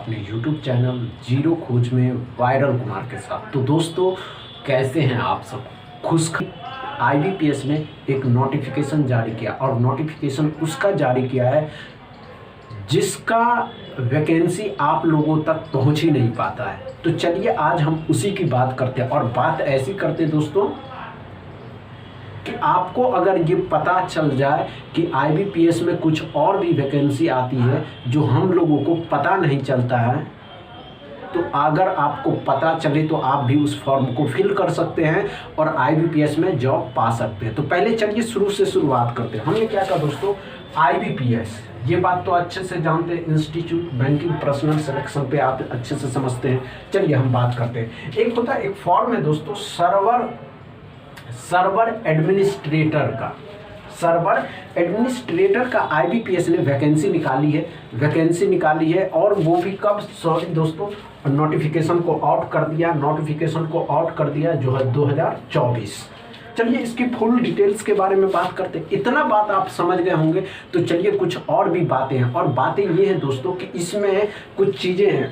अपने YouTube channel zero खोज में वायरल कुमार के साथ। तो दोस्तों, कैसे हैं आप सब? IBPS ने एक नोटिफिकेशन जारी किया और नोटिफिकेशन उसका जारी किया है जिसका वैकेंसी आप लोगों तक पहुंच ही नहीं पाता है। तो चलिए आज हम उसी की बात करते हैं और बात ऐसी करते हैं दोस्तों कि आपको अगर ये पता चल जाए कि IBPS में कुछ और भी वैकेंसी आती है जो हम लोगों को पता नहीं चलता है, तो अगर आपको पता चले तो आप भी उस फॉर्म को फिल कर सकते हैं और IBPS में जॉब पा सकते हैं। तो पहले चलिए शुरू से शुरुआत करते हैं। हमने क्या कहा दोस्तों, IBPS, ये बात तो अच्छे से जानते हैं, इंस्टीट्यूट बैंकिंग पर्सनल सिलेक्शन पे आप अच्छे से समझते हैं। चलिए हम बात करते हैं। एक होता है, एक फॉर्म है दोस्तों सर्वर एडमिनिस्ट्रेटर का IBPS ने वैकेंसी निकाली है और वो भी कब, सॉरी दोस्तों, नोटिफिकेशन को आउट कर दिया जो है 2024। चलिए इसकी फुल डिटेल्स के बारे में बात करते हैं। इतना बात आप समझ गए होंगे, तो चलिए कुछ और भी बातें हैं। और बातें ये हैं दोस्तों कि इसमें कुछ चीज़ें हैं।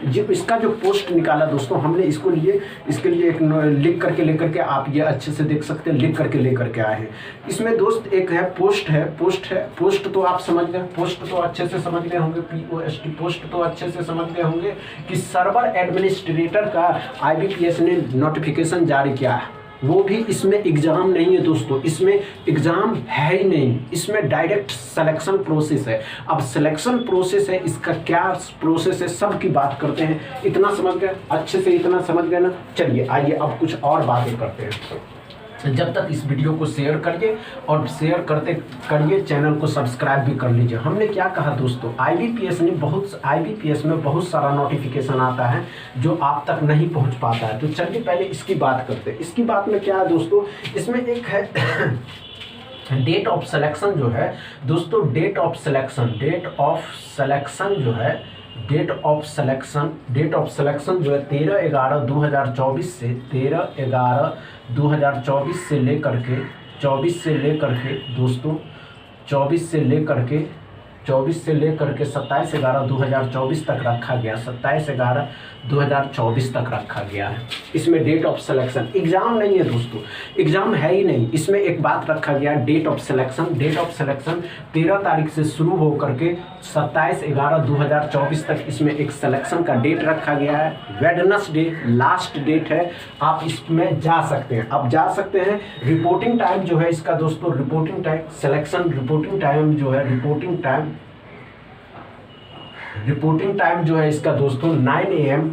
जो इसका जो पोस्ट निकाला दोस्तों, हमने इसके लिए एक लिख करके लेकर के, आप ये अच्छे से देख सकते हैं, लिख करके लेकर के आए हैं। इसमें दोस्त एक है पोस्ट तो आप समझ गए, पोस्ट तो अच्छे से समझ गए होंगे, पोस्ट तो अच्छे से समझ गए होंगे कि सर्वर एडमिनिस्ट्रेटर का IBPS ने नोटिफिकेशन जारी किया है। वो भी इसमें एग्ज़ाम नहीं है दोस्तों, इसमें एग्ज़ाम है ही नहीं, इसमें डायरेक्ट सिलेक्शन प्रोसेस है। अब सिलेक्शन प्रोसेस है, इसका क्या प्रोसेस है सब की बात करते हैं। इतना समझ गए, अच्छे से इतना समझ गए ना? चलिए आइए अब कुछ और बातें करते हैं। जब तक इस वीडियो को शेयर करिए और शेयर करते करिए, चैनल को सब्सक्राइब भी कर लीजिए। हमने क्या कहा दोस्तों, IBPS में बहुत सारा नोटिफिकेशन आता है जो आप तक नहीं पहुंच पाता है। तो चलिए पहले इसकी बात करते हैं। इसकी बात में क्या है दोस्तों, इसमें एक है डेट ऑफ सिलेक्शन जो है दोस्तों, डेट ऑफ सिलेक्शन जो है 13/11/2024 से 13/11/2024 से लेकर के 24 से लेकर के 27/11/2024 तक रखा गया, 27/11/2024 तक रखा गया है। इसमें डेट ऑफ सिलेक्शन एग्ज़ाम नहीं है दोस्तों, एग्ज़ाम है ही नहीं। इसमें एक बात रखा गया, डेट ऑफ सिलेक्शन 13 तारीख से शुरू हो करके 27/11/2024 तक इसमें एक सिलेक्शन का डेट रखा गया है। वेडनेसडे लास्ट डेट है, आप इसमें जा सकते हैं। अब जा सकते हैं। रिपोर्टिंग टाइम जो है इसका दोस्तों, रिपोर्टिंग टाइम जो है इसका दोस्तों 9 AM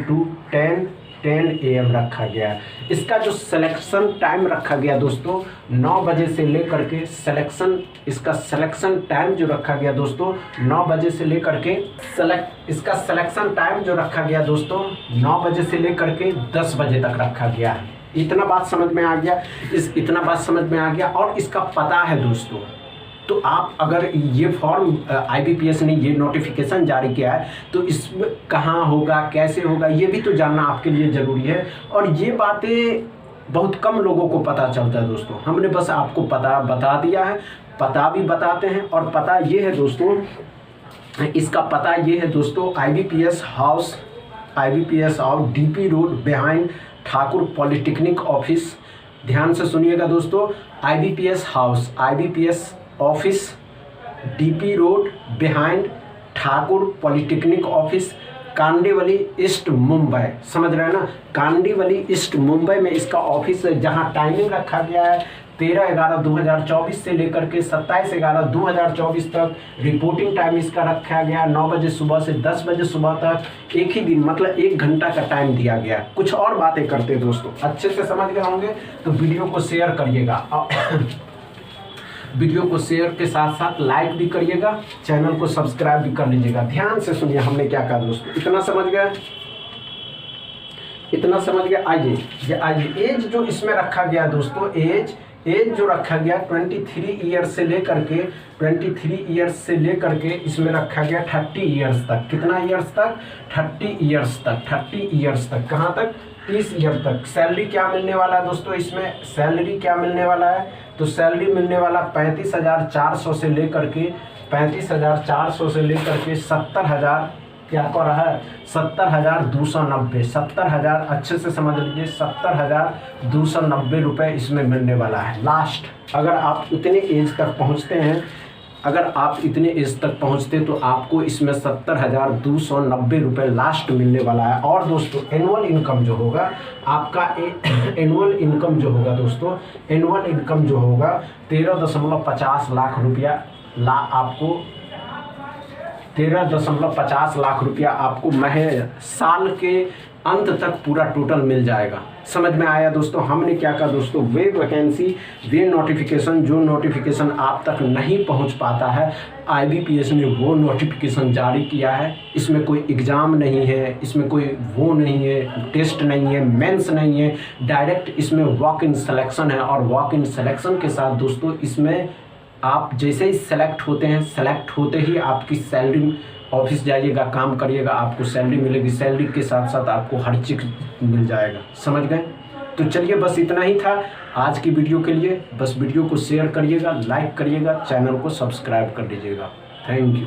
टू 10 AM रखा गया है। इसका जो सिलेक्शन टाइम रखा गया दोस्तों 9 बजे से लेकर के सिलेक्शन टाइम जो रखा गया दोस्तों 9 बजे से लेकर के 10 बजे तक रखा गया है। इतना बात समझ में आ गया। और इसका पता है दोस्तों, तो आप अगर ये फॉर्म IBPS ने ये नोटिफिकेशन जारी किया है तो इसमें कहाँ होगा, कैसे होगा, ये भी तो जानना आपके लिए ज़रूरी है। और ये बातें बहुत कम लोगों को पता चलता है दोस्तों। हमने बस आपको पता बता दिया है, पता भी बताते हैं। और पता ये है दोस्तों, इसका पता ये है दोस्तों, IBPS house DP road behind Thakur polytechnic office. ध्यान से सुनिएगा दोस्तों, IBPS office DP road behind Thakur polytechnic office, Kandivali east Mumbai. समझ रहे हैं ना, कांडीवली ईस्ट मुंबई में इसका ऑफिस है, जहां टाइमिंग रखा गया है 13/11/2024 से लेकर के 27/11/2024 तक। रिपोर्टिंग टाइम इसका रखा गया 9 बजे सुबह से 10 बजे सुबह तक। एक ही दिन, मतलब 1 घंटा का टाइम दिया गया। कुछ और बातें करते हैं दोस्तों, अच्छे से समझ गए होंगे तो वीडियो को शेयर करिएगा। वीडियो को शेयर के साथ साथ लाइक भी करिएगा, चैनल को सब्सक्राइब भी कर लीजिएगा। ध्यान से सुनिए हमने क्या कहा दोस्तों, इतना समझ गया। आइए एज जो इसमें रखा गया दोस्तों, एज जो रखा गया 23 ईयर्स से लेकर के इसमें रखा गया 30 ईयर्स तक। कितना ईयर्स तक? 30 ईयर्स तक। कहाँ तक? 30 ईयर तक। सैलरी क्या मिलने वाला है दोस्तों, इसमें सैलरी क्या मिलने वाला है? तो सैलरी मिलने वाला 35,400 से लेकर के 35,400 से लेकर के 70,000 क्या कर रहा है 70,290, 70,000 अच्छे से समझ लीजिए, 70,290 रुपये इसमें मिलने वाला है लास्ट। अगर आप इतने एज तक पहुंचते हैं, अगर आप इतने एज तक पहुंचते तो आपको इसमें 70,290 रुपये लास्ट मिलने वाला है। और दोस्तों एनुअल इनकम जो होगा आपका, एनुअल इनकम जो होगा दोस्तों, एनुअल इनकम जो होगा 13.50 लाख रुपया आपको 13.50 लाख रुपया आपको महज साल के अंत तक पूरा टोटल मिल जाएगा। समझ में आया दोस्तों। हमने क्या कहा दोस्तों, वे वैकेंसी, वे नोटिफिकेशन, जो नोटिफिकेशन आप तक नहीं पहुंच पाता है, IBPS ने वो नोटिफिकेशन जारी किया है। इसमें कोई एग्ज़ाम नहीं है, इसमें कोई वो नहीं है, टेस्ट नहीं है, मेंस नहीं है, डायरेक्ट इसमें वॉक इन सिलेक्शन है। और वॉक इन सिलेक्शन के साथ दोस्तों इसमें आप जैसे ही सेलेक्ट होते हैं, सेलेक्ट होते ही आपकी सैलरी, ऑफिस जाइएगा, काम करिएगा, आपको सैलरी मिलेगी, सैलरी के साथ साथ आपको हर चीज़ मिल जाएगा। समझ गए। तो चलिए बस इतना ही था आज की वीडियो के लिए। बस वीडियो को शेयर करिएगा, लाइक करिएगा, चैनल को सब्सक्राइब कर दीजिएगा। Thank you.